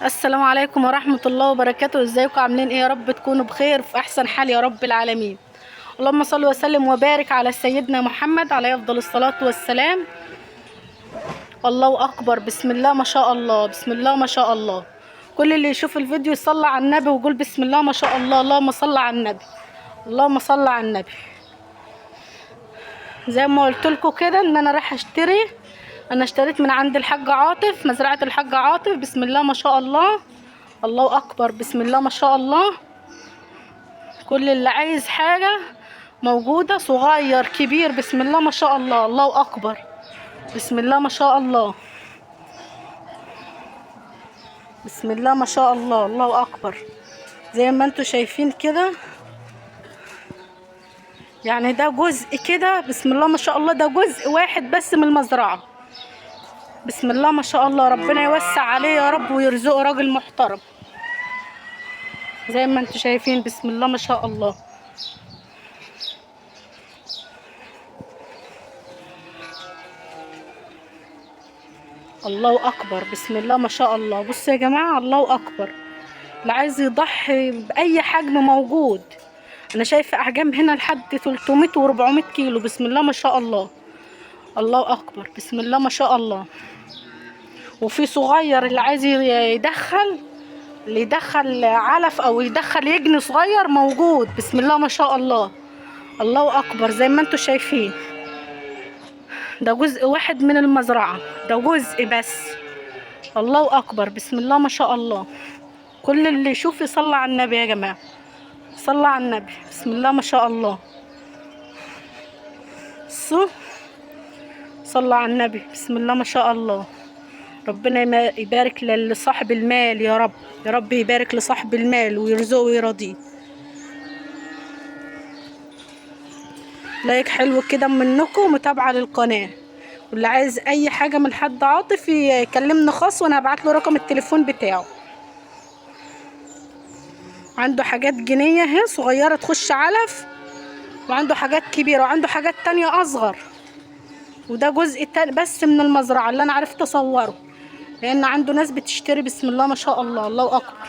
السلام عليكم ورحمة الله وبركاته. ازيكم عاملين ايه؟ يا رب تكونوا بخير في احسن حال يا رب العالمين. اللهم صل وسلم وبارك على سيدنا محمد عليه افضل الصلاة والسلام. الله اكبر، بسم الله ما شاء الله، بسم الله ما شاء الله. كل اللي يشوف الفيديو يصلي على النبي ويقول بسم الله ما شاء الله. اللهم صل على النبي، اللهم صل على النبي. زي ما قلت لكم كده ان انا رايحه اشتري. انا اشتريت من عند الحاج عاطف، مزرعه الحاج عاطف. بسم الله ما شاء الله، الله اكبر، بسم الله ما شاء الله. كل اللي عايز حاجه موجوده، صغير كبير، بسم الله ما شاء الله، الله اكبر، بسم الله ما شاء الله، بسم الله ما شاء الله، الله اكبر. زي ما انتوا شايفين كده، يعني ده جزء كده، بسم الله ما شاء الله، ده جزء واحد بس من المزرعه. بسم الله ما شاء الله، ربنا يوسع عليه يا رب ويرزقه راجل محترم. زي ما انتوا شايفين، بسم الله ما شاء الله. الله اكبر، بسم الله ما شاء الله. بصوا يا جماعه، الله اكبر. اللي عايز يضحي باي حجم موجود. انا شايفه احجام هنا لحد 300 و400 كيلو، بسم الله ما شاء الله، الله اكبر، بسم الله ما شاء الله. وفي صغير اللي عايز يدخل، اللي يدخل علف او يدخل يجني صغير موجود، بسم الله ما شاء الله، الله اكبر. زي ما انتوا شايفين، ده جزء واحد من المزرعة، ده جزء بس. الله اكبر، بسم الله ما شاء الله. كل اللي يشوف يصلي على النبي يا جماعة، صلى على النبي، بسم الله ما شاء الله. صلى على النبي، بسم الله ما شاء الله. ربنا يبارك لصاحب المال يا رب، يا رب يبارك لصاحب المال ويرزقه ويرضيه. لايك حلو كده منكم ومتابعه للقناه. واللي عايز اي حاجه من حد عاطف يكلمني خاص وانا هبعت له رقم التليفون بتاعه. عنده حاجات جنيه اهي صغيره تخش علف، وعنده حاجات كبيره، وعنده حاجات تانية اصغر. وده جزء تاني بس من المزرعه اللي انا عرفت اصوره، لان عنده ناس بتشتري. بسم الله ما شاء الله، الله اكبر.